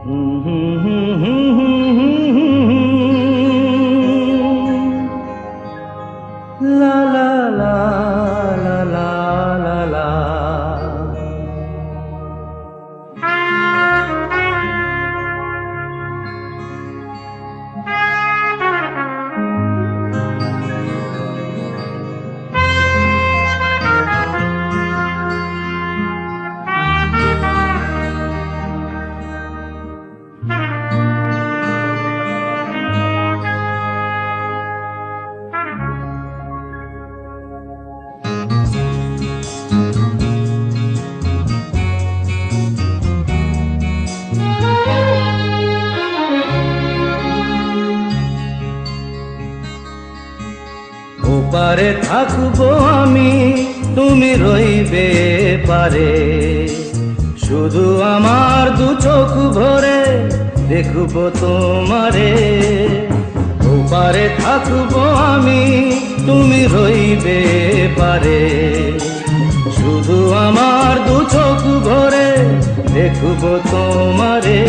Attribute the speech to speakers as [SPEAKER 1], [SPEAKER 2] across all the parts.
[SPEAKER 1] লা লা লা লা লা লা লা। ওপারে থাকবো আমি, তুমি রইবে পারে, শুধু আমার দু চোখ ভরে দেখবো তোমারে। ওপারে থাকবো আমি, তুমি রইবে পারে, শুধু আমার দু চোখ ভরে দেখবো তোমারে।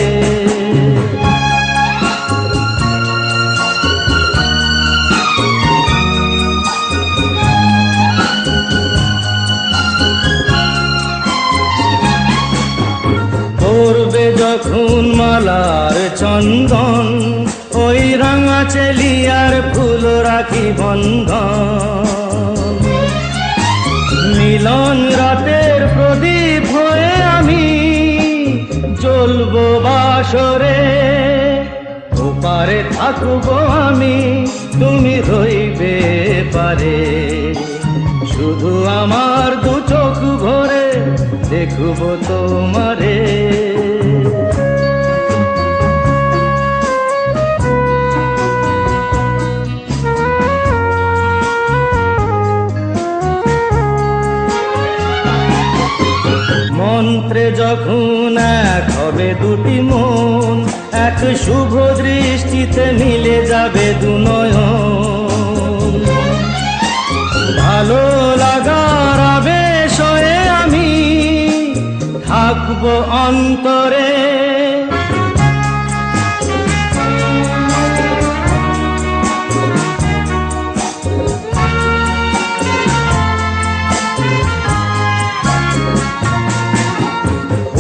[SPEAKER 1] পড়বে যখন মালার চন্দন, ওই রাঙা চেলিয়ার ফুল রাখি বন্ধন। মিলন রাতের প্রদীপ হয়ে আমি জ্বলবো বাসরে। ওপারে থাকবো আমি, তুমি রইবে পারে, শুধু আমার দু চোখ ভরে দেখবো তোমারে। মন্ত্রে যখন এক হবে দুটি মন, এক শুভ দৃষ্টিতে মিলে যাবে দু নয়ন। ভালো লাগার আবেশ হয়ে আমি থাকবো অন্তরে।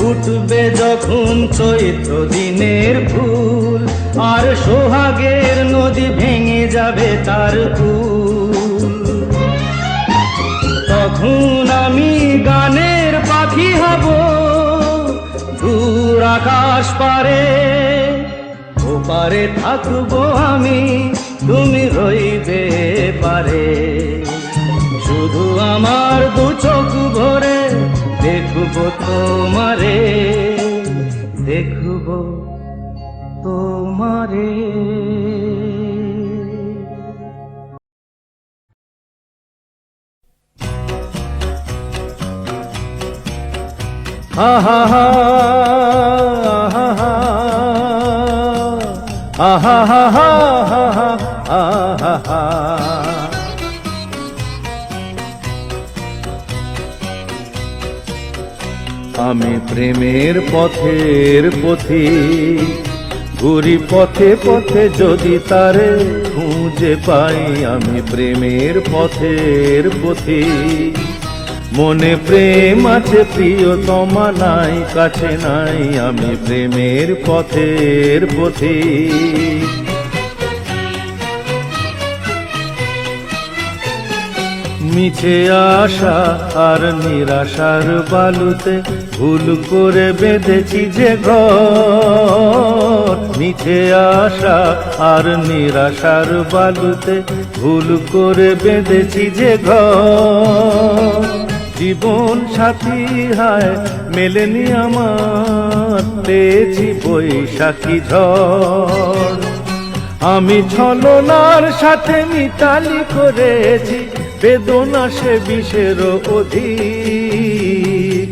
[SPEAKER 1] উঠবে যখন চৈত্র দিনের ফুল, আর সোহাগের নদী ভেঙে যাবে তার কুল। তখন আমি গানের পাখি হব দূর আকাশ পারে। ওপারে থাকবো আমি, তুমি রইবে পারে, শুধু আমার দু চোখ ভরে দেখবো তোমারে, দেখবো তোমারে। আহা হা আহা হা আহা হা আহা হা। আমি প্রেমের পথের পথিক, ঘুরি পথে পথে যদি তারে খুঁজে পাই। আমি প্রেমের পথের পথিক, মনে প্রেম আছে প্রিয়তমা নাই কাছে নাই। আমি প্রেমের পথের পথিক। মিছে আশা আর নিরাশার বালুতে ভুল করে বেঁধেছি যে ঘর। মিছে আশা আর নিরাশার বালুতে ভুল করে বেঁধেছি যে ঘর। জীবন সাথী হায় মেলেনি আমার, পেয়েছি বৈশাখী ঝড়। আমি ছলনার সাথে মিতালি করেছি, বেদনা সে বিষের অধিক।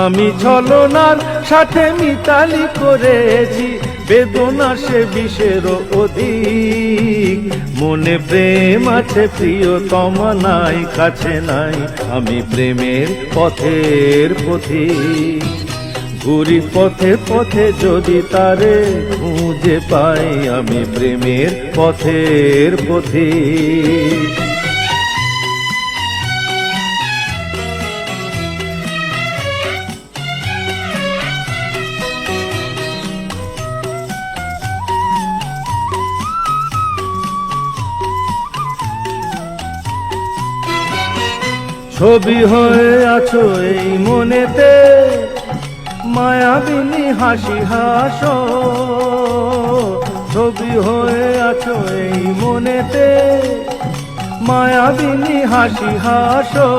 [SPEAKER 1] আমি ছলনার সাথে মিতালি করেছি, বেদনা সে বিষের অধিক। মনে প্রেম আছে প্রিয়তমা নাই কাছে নাই। আমি প্রেমের পথের পথিক,
[SPEAKER 2] ঘুরি পথে পথে যদি তারে খুঁজে পাই আমি প্রেমের পথের পথিক। ছবি হয়ে আছো এই মনেতে, মায়াবিনী হাসি হাসো। ছবি হয়ে আছো এই মনেতে, মায়াবিনী হাসি হাসো।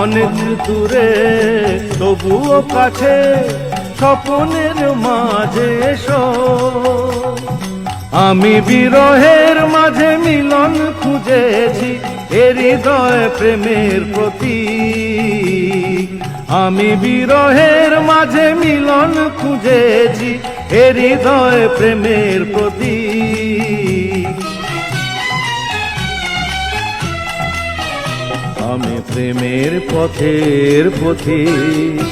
[SPEAKER 2] অনেক দূরে তবুও কাছে, স্বপ্নের মাঝে এসো। আমি বিরহের মাঝে মিলন খুঁজেছি, এ হৃদয় প্রেমের প্রতীক। আমি বিরহের মাঝে মিলন খুঁজেছি, এ হৃদয় প্রেমের প্রতীক। আমি প্রেমের পথের পথিক,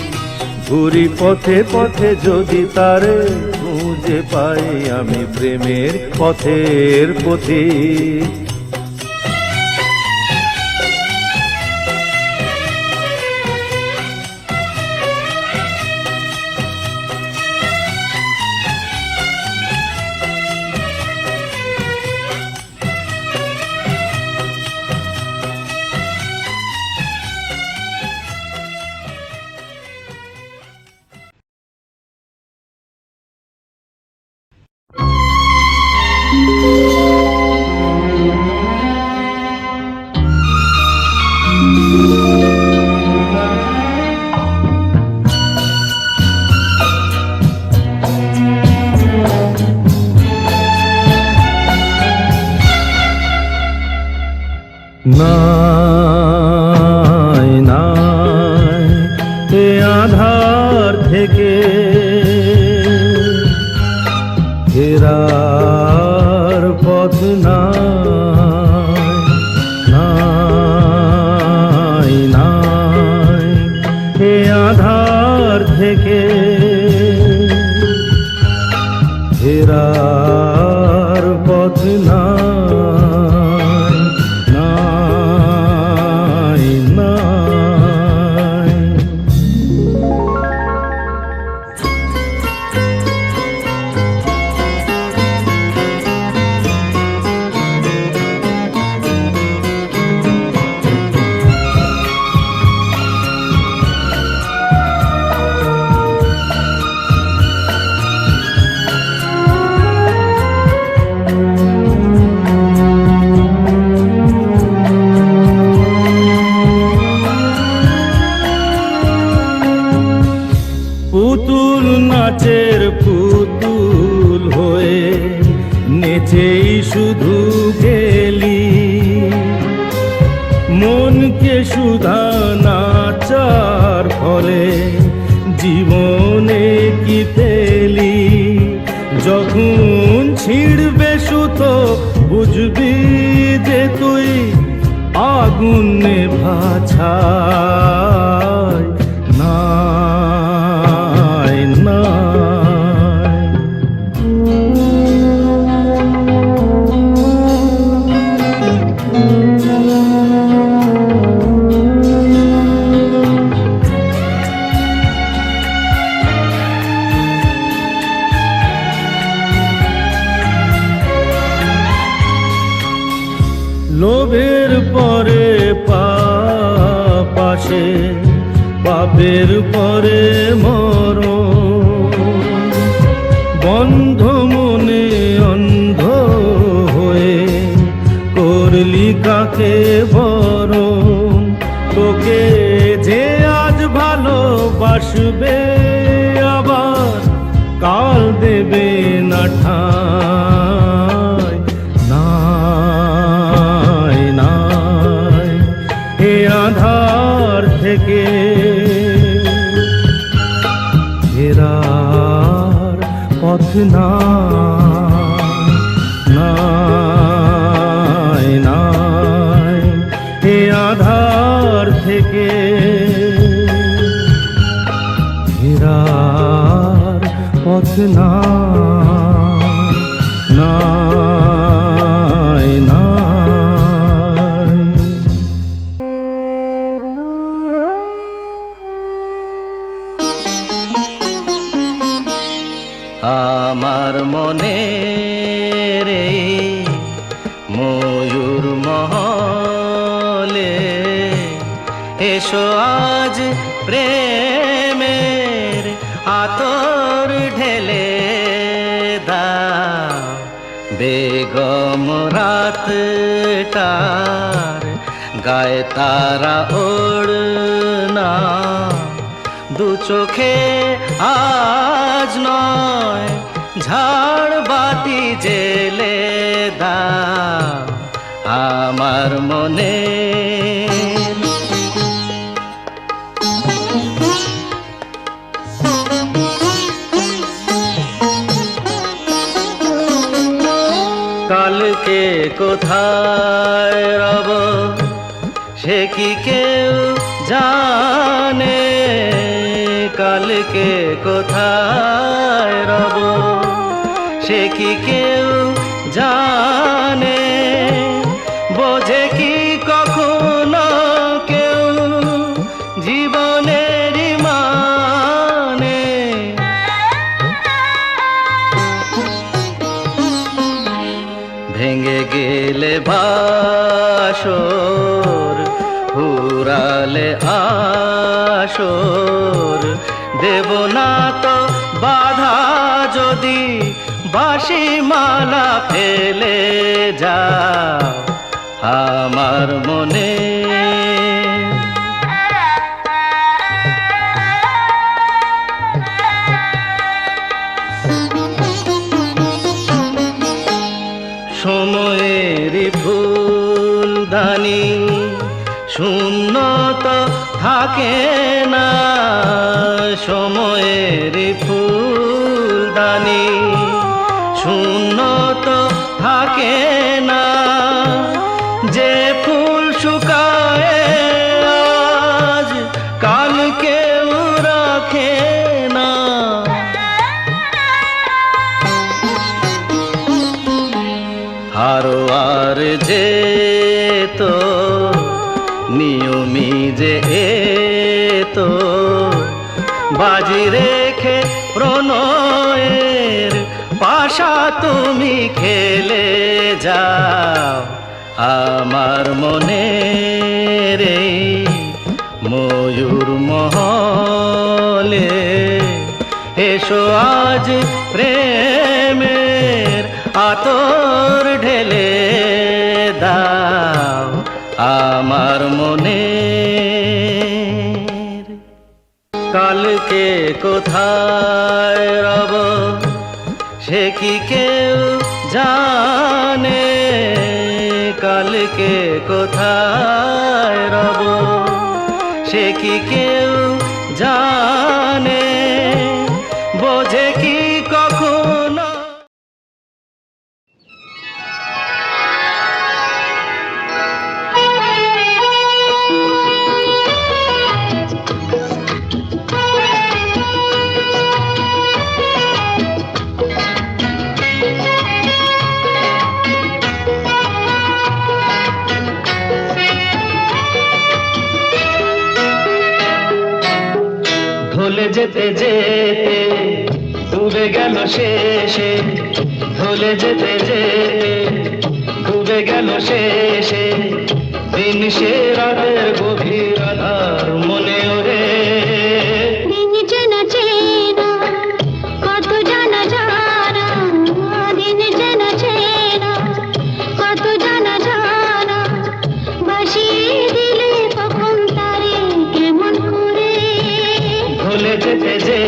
[SPEAKER 2] ঘুরি পথে পথে যদি তারে খুঁজে পাই আমি প্রেমের পথের পথিক। নাই নাই এ আধার থেকে ফেরার পথ নাই নাই এ আধার থেকে ফেরার পথ নাই। পুতুল নাচের পুতুল হয়ে নেচেই শুধু গেলি, মনকে সুধা নাচার ফলে জীবনে কি পেলি। যখন ছিড়বে সুতো বুঝবি যে তুই আগুন নেভা ছাই। নাই নাই লোভের পরে পাশে, পাপের পরে মরণ। বন্ধ মনে অন্ধ হয়ে করলি কাকে বরণ। তোকে যে আজ ভালোবাসবে আবার কাল দেবে না ঠাঁই। নাই নাই এ আধার থেকে ফেরার পথ নাই নাই এ আধার থেকে ফেরার পথ নাই নাই।
[SPEAKER 1] আমার মনে রে ময়ূর মহলে এসো আজ প্রেমের আতর ঢেলে দাও। বেগম রাতটার গায়ে তারা ওড়না, দু চোখে আজ নয় ঝাড় বাতি জেলে দাও আমার মনে। কালকে কোথায় রব সে কি কেউ জানে, কালকে কোথায় রব সে কি কেউ জানে, বোঝে কি কখনো কেউ জীবনের মানে। ভেঙে গেলে বাসর ফুরালে আসর, দেব না তো বাধা যদি বাঁশি মালা ফেলে যাও আমার মনে। সময়েরই ফুলদানি শূন্য তো থাকে না, সময়েরই ফুলদানি শূন্য তো থাকে না, যে ফুল শুকায় আজ কাল কেউ রাখে না। হারোয়ার যে তো নিয়মি যে তো বাজি রেখে প্রণয়ের পাশা তুমি খেলে যাও আমার মনে রে ময়ূর মহলে। এসো আজ প্রেমের আতর ঢেলে দাও আমার মনে। কালকে কোথায় রব সে কি কেউ জানে, কালকে কোথায় রব সে কি কেউ জানে, বোঝে কি কখনো। ভুলে যেতে যেতে ডুবে গেল শেষে, ভুলে যেতে যেতে ডুবে গেল শেষে, দিন সে রাতের গভীর আধার মনে ওরে।
[SPEAKER 3] দিন চেনা চেনা কত জানা জানা, দিন চেনা চেনা কত জানা জানা, বাসিয়ে দিলে কখন তারে কেমন করে।
[SPEAKER 1] ভুলে যেতে যেতে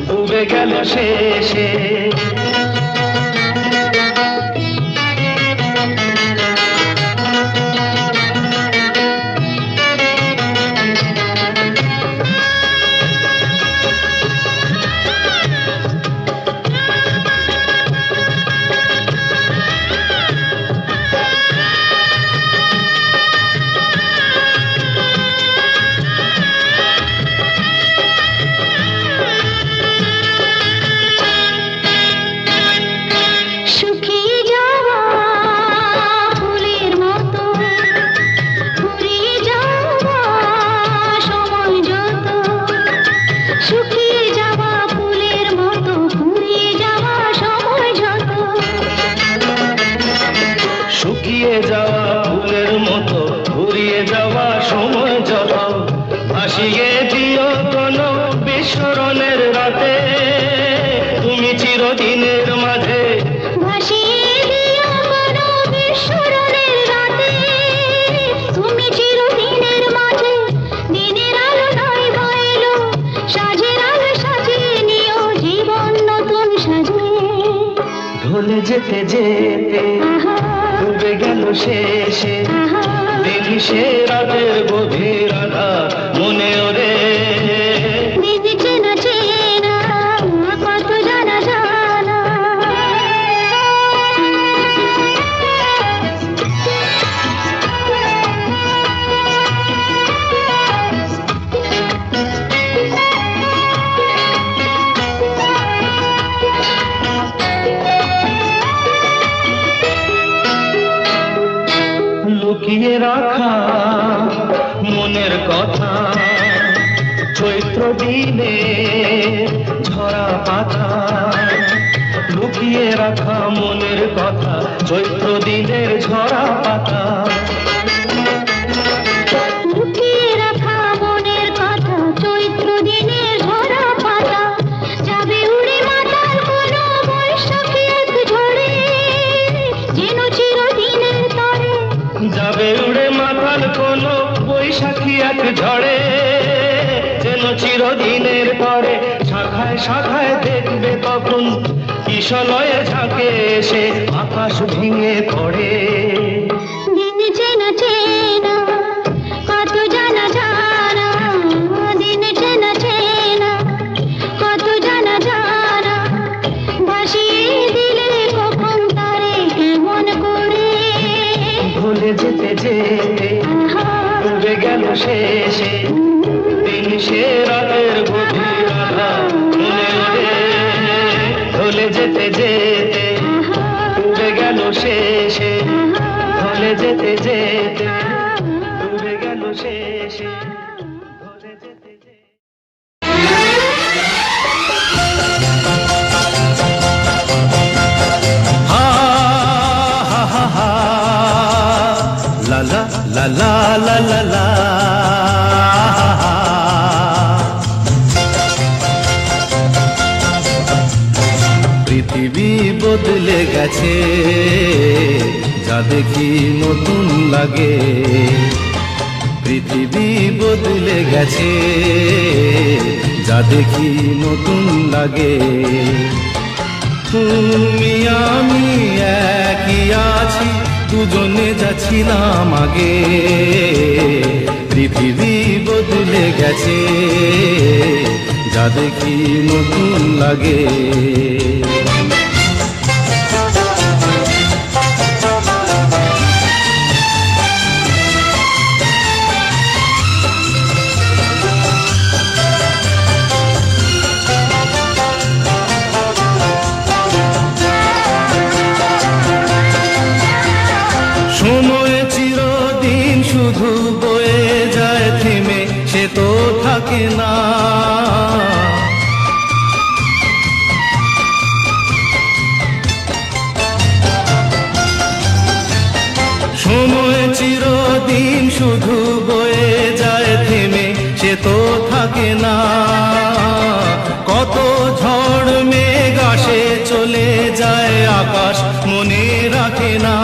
[SPEAKER 1] ডুবে গেল শেষে, চিরদিনের মাঝে
[SPEAKER 3] ভাসিয়ে দিও কোনো বিস্মরণের রাতে। তুমি চিরদিনের মাঝে দিনের আলো নয় বইলো, সাজের আলো সাজিয়ে নিও জীবন নতুন সাজে।
[SPEAKER 1] ঢলে যেতে যেতে
[SPEAKER 3] আহা,
[SPEAKER 1] ডুবে গেল শেষে
[SPEAKER 3] আহা,
[SPEAKER 1] দিন সে রাতের গভীর আধার মনে ওরে।
[SPEAKER 3] দিন চেনা চেনা কত জানা জানা।
[SPEAKER 1] লুকিয়ে রাখা মনের কথা, চৈত্র দিনে ঝরা পাতা। লুকিয়ে রাখা মনের কথা, চৈত্র দিনের ঝরা পাতা।
[SPEAKER 3] লুকিয়ে রাখা মনের কথা, চৈত্র দিনের ঝরা পাতা। যাবে উড়ে মাতাল কোনো বৈশাখী এক ঝড়ে, যেন চিরদিনের তরে।
[SPEAKER 1] যাবে উড়ে মাতাল কোনো বৈশাখী এক ঝড়ে, যেন চিরদিনের পরে। শাখায় শাখায় দেখবে তখন কিশলয়ে ঝাঁকে এসে আকাশ ভেঙে পড়ে।
[SPEAKER 3] দিন চেনা চেনা কত জানা জানা, দিন চেনা চেনা কত জানা জানা। ভাসিয়ে দিলে কখন তারে কেমন করে।
[SPEAKER 1] ভুলে যেতে যেতে
[SPEAKER 3] আহা,
[SPEAKER 1] ডুবে গেল শেষে দিন সে রাতের গভীর আধার মনে ওরে। ভুলে যেতে যেতে ডুবে গেল শেষে, ভুলে যেতে যেতে ডুবে গেল শেষে, ভুলে যেতে যেতে।
[SPEAKER 2] হা হা হা হা লা লা লা লা লা লা লা। পৃথিবী বদলে গেছে, যা দেখি নতুন লাগে। পৃথিবী বদলে গেছে, যা দেখি নতুন লাগে। তুমি আমি একই আছি, দুজনে যাচ্ছিলাম আগে। পৃথিবী বদলে গেছে, যা দেখি নতুন লাগে। সময় চিরদিন শুধু বয়ে যায় থেমে, সে তো থাকে না। সময় চিরদিন শুধু বয়ে যায় থেমে, সে তো থাকে না। কত ঝড় মেঘ আসে চলে যায়, আকাশ মনে রাখে না।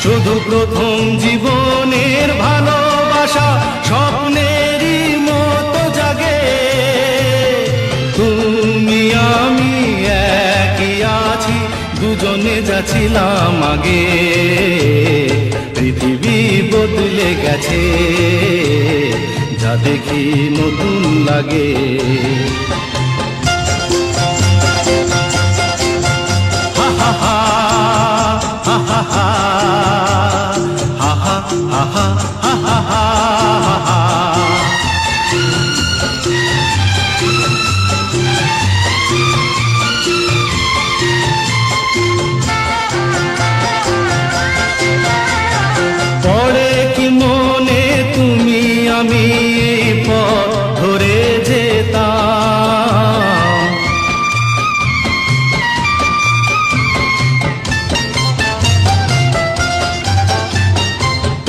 [SPEAKER 2] শুধু প্রথম জীবনের ভালোবাসা স্বপ্নেরই মতো জাগে। তুমি আমি একই আছি, দুজনে যাচ্ছিলাম আগে। পৃথিবী বদলে গেছে, যা দেখি নতুন লাগে। হা হা হা হা হা হা হা হা হা হা হা হা হা। পড়ে কি মনে তুমি আমি এই পথ ধরে যেতাম।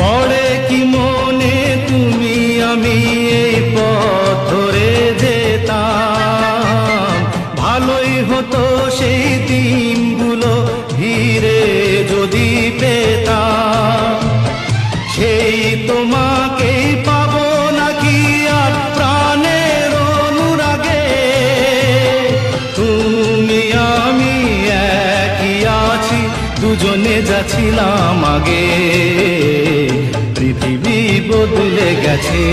[SPEAKER 2] পড়ে কি মনে তুমি আমি এই পথ ধরে যেতাম। ভালোই হতো সে জীবনে যাচ্ছিলাম আগে, পৃথিবী বদলে গেছে,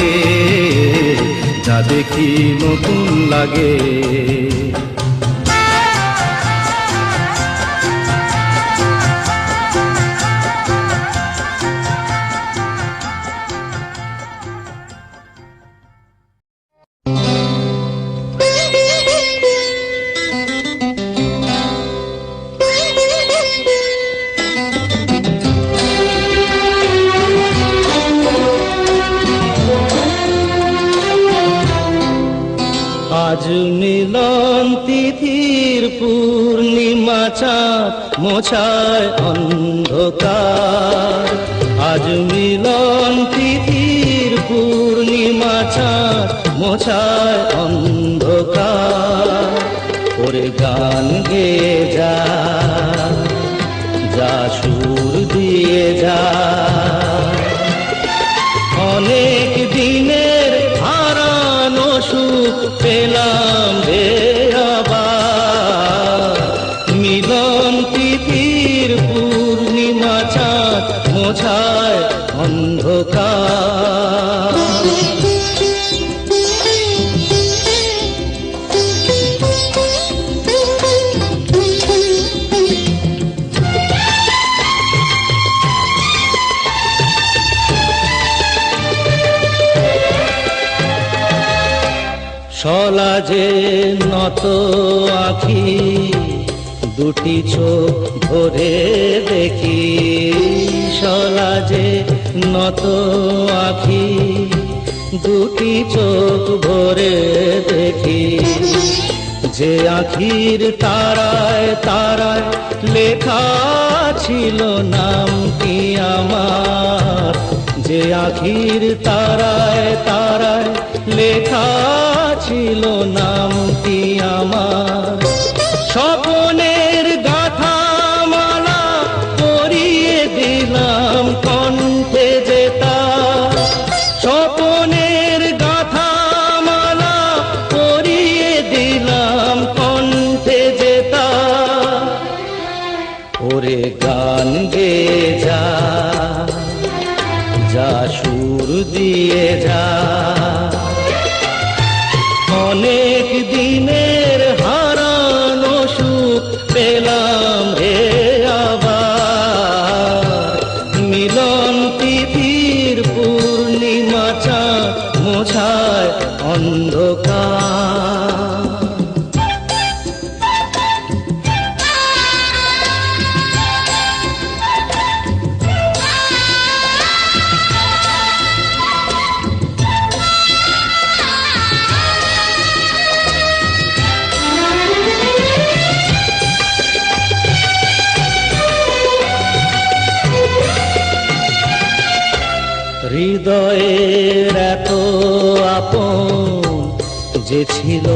[SPEAKER 2] যা দেখি নতুন লাগে। আজ মিলন তিথির পূর্ণিমা চাঁদ মোছায় অন্ধকার, আজ মিলন তিথির পূর্ণিমা চাঁদ মোছায় অন্ধকার। ওরে গান গেয়ে যা, যা সুর দিয়ে যা, অনেক দিনের হারানো সুখ পেলাম রে আবার। মিলন তিথির পূর্ণিমা চাঁদ মোছায় অন্ধকার। সলাজে নত আঁখি, দুটি চোখ ভরে দেখি, সলাজে নত আঁখি, দুটি চোখ ভরে দেখি। যে আঁখির তারায় তারায় লেখা ছিল নাম কি আমার, যে আঁখির তারায় তারায় লেখা ছিল নামটি আমার। স্বপনের গাথা মালা পরিয়ে দিলাম কণ্ঠে যেতা, স্বপনের গাথা মালা পরিয়ে দিলাম কণ্ঠে যেতা। ওরে গান গেয়ে যা, যা সুর দিয়ে যা, অনেক দিনের হারানো সুখ পেলাম রে আবার। মিলন তিথির পূর্ণিমা চাঁদ মোছায় অন্ধকার। হৃদয়ের এত আপন যে ছিল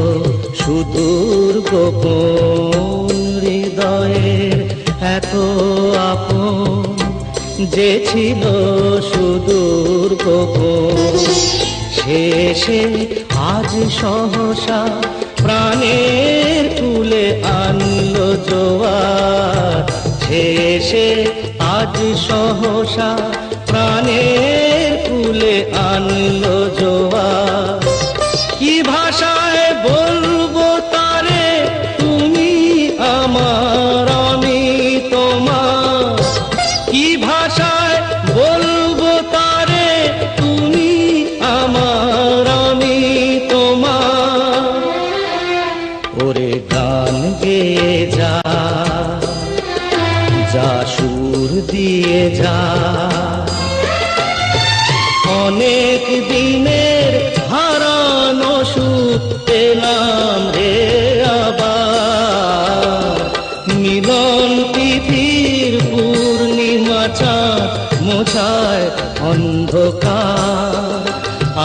[SPEAKER 2] সুদূর গোপন, হৃদয়ের এত আপন যে ছিল সুদূর গোপন। শেষে আজ সহসা প্রাণের কুলে আনলো জোয়ার, শেষে আজ সহসা প্রাণের কুলে আনলো জোয়ার। কি ভাষায় বলবো তারে তুমি আমার আমি তোমার, কি ভাষায় বলবো তারে তুমি আমার আমি তোমার। ওরে গান গেয়ে যা, যা সুর দিয়ে যা, অনেক দিনের হারানো সুখ পেলাম রে আবার। মিলন তিথির পূর্ণিমা চাঁদ মোছায় অন্ধকার,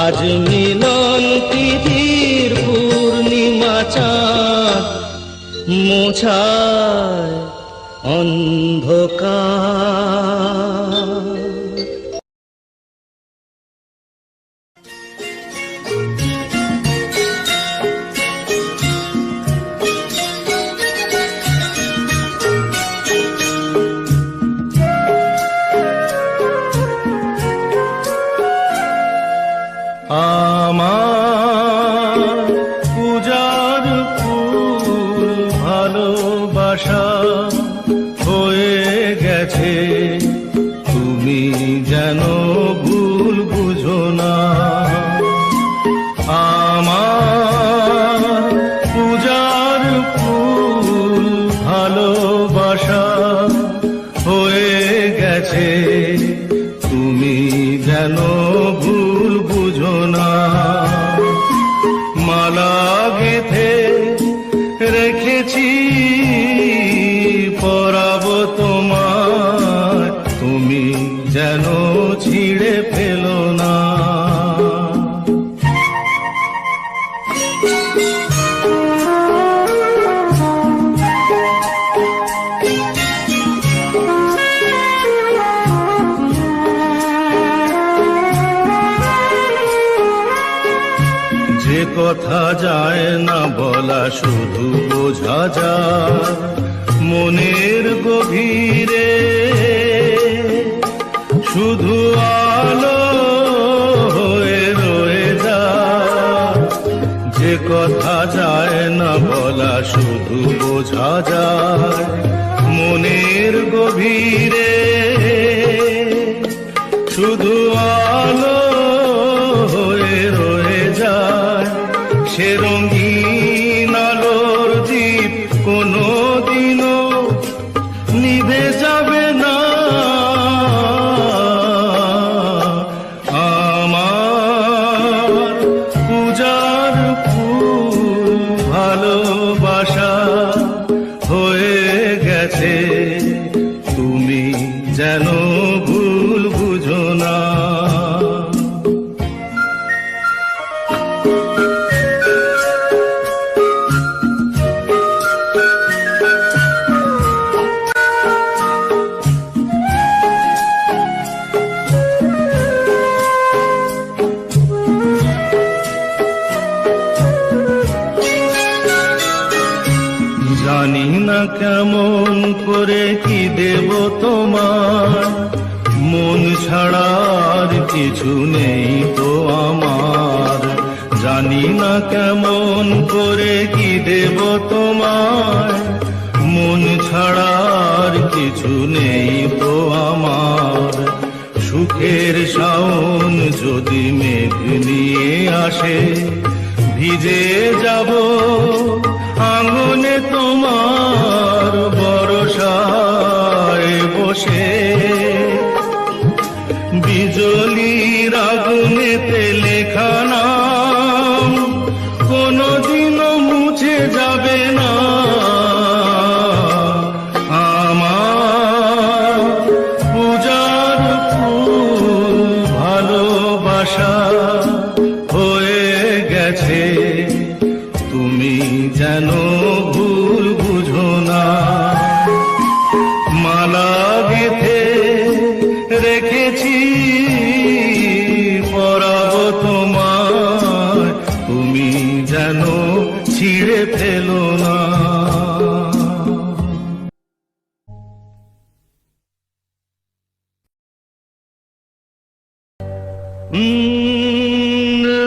[SPEAKER 2] আজ মিলন তিথির পূর্ণিমা চাঁদ মোছায় অন্ধকার। আমার পূজার ফুল ভালোবাসা হয়ে গেছে, তুমি যেন ভুল বুঝো না। আমার পূজার ফুল ভালোবাসা হয়ে গেছে, তুমি যেন ভুল বুঝো না। মালা গেথে রেখেছি পরাবো তোমার, তুমি যেন ছিঁড়ে ফেলো না। যে কথা যায় না বলা শুধু বোঝা যায় মনের গভীরে, শুধু আলো হয়ে রয়ে যায়। যে কথা যায় না বলা শুধু বোঝা যায় মনের গভীরে, শুধু আলো হয়ে রয়ে যায়। সে রঙিন আলোর দ্বীপ কোনোদিনও নিভে যাবে না। আমার পূজার ফুল ভালোবাসা হয়ে গেছে, তুমি যেন ভুল বুঝো না। জানি না কেমন করে কি দেব তোমার, মন ছাড়ার কিছু নেই তো আমার। জানি না কেমন করে কি দেব তোমার, মন ছাড়ার কিছু নেই তো আমার। সুখের শাওন যদি মেঘ নিয়ে আসে, ভিজে যাব আঙনে তোমার বরসায় বসে। বিজলির আগুনেতে লেখা নাম কোনোদিনও মুছে যাবে না। আমার পূজার ফুল ভালোবাসা হয়ে গেছে, তুমি যেন ভুল বুঝো না। মালা গেথে রেখেছি পরাবো তোমার, তুমি যেন ছিঁড়ে ফেলো না।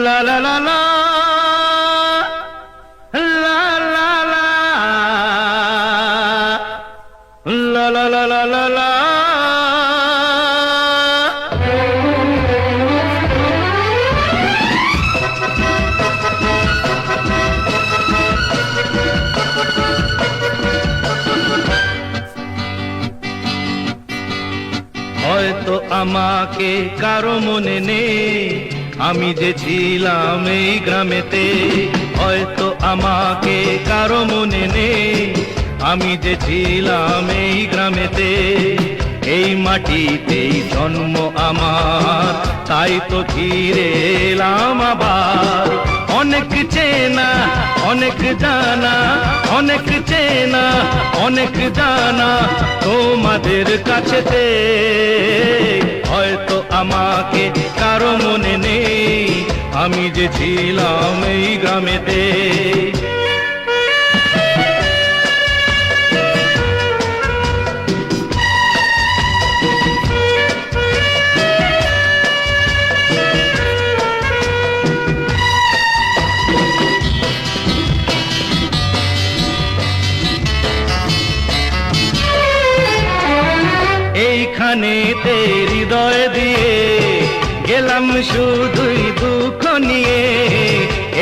[SPEAKER 2] লা লা লা লা la la la la la la হয়তো আমাকে কারো মনে নেই, আমি যে ছিলাম এই গ্রামেতে। হয়তো আমাকে কারো মনে নেই, আমি যে ছিলাম এই গ্রামেতে। এই মাটিতেই জন্ম আমার, তাই তো ফিরে এলাম আবার। অনেক চেনা অনেক জানা, অনেক চেনা অনেক জানা তোমাদের কাছেতে। হয়তো আমাকে কারো মনে নেই, আমি যে ছিলাম এই গ্রামেতে।
[SPEAKER 1] এইখানেতে হৃদয় দিয়ে গেলাম শুধুই দুঃখ নিয়ে,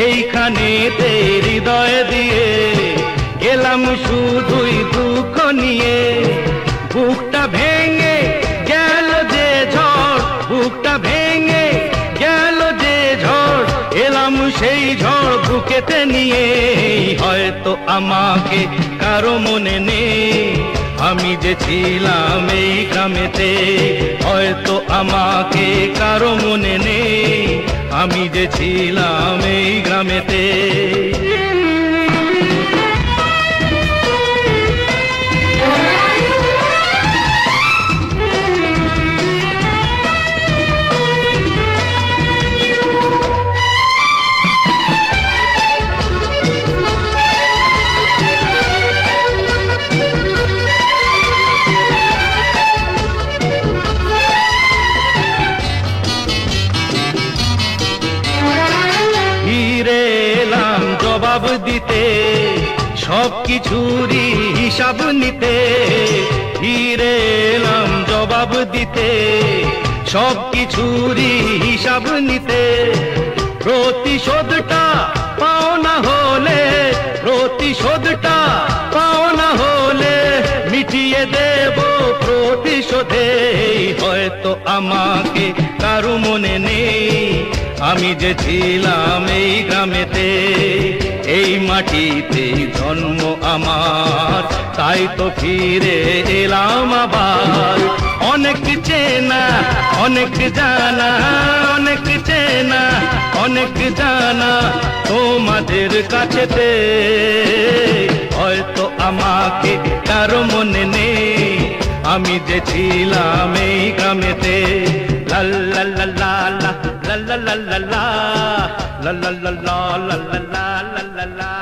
[SPEAKER 1] এইখানেতে হৃদয় দিয়ে গেলাম শুধুই দুঃখ নিয়ে। বুকটা ভেঙে গেল যে ঝড়, বুকটা ভেঙে গেল যে ঝড়, এলাম সেই ঝড় বুকেতে নিয়ে। হয়তো আমাকে কারো মনে নেই, আমি যে ছিলাম এই গ্রামেতে। হয়তো আমাকে কারো মনে নেই, আমি যে ছিলাম এই গ্রামেতে। জবাব দিতে সব কিছুরই হিসাব নিতে, ফিরে এলাম জবাব দিতে সব কিছুরই হিসাব নিতে। প্রতিশোধটা পাওনা হলে, প্রতিশোধটা পাওনা হলে মিটিয়ে দেব প্রতিশোধে। হয়তো আমাকে কারো মনে নেই, আমি যে ছিলাম এই গ্রামেতে। এই মাটিতে জন্ম আমার, তাই তো ফিরে এলাম আবার। অনেক চেনা অনেক জানা, অনেক চেনা অনেক জানা তোমাদের কাছেতে। হয়তো আমাকে কারো মনে নেই, আমি যে ছিলাম এই গ্রামেতে। লা লা লা লা লা লা লা লা লা লা লা লা লা লা লা লা লা লা লা।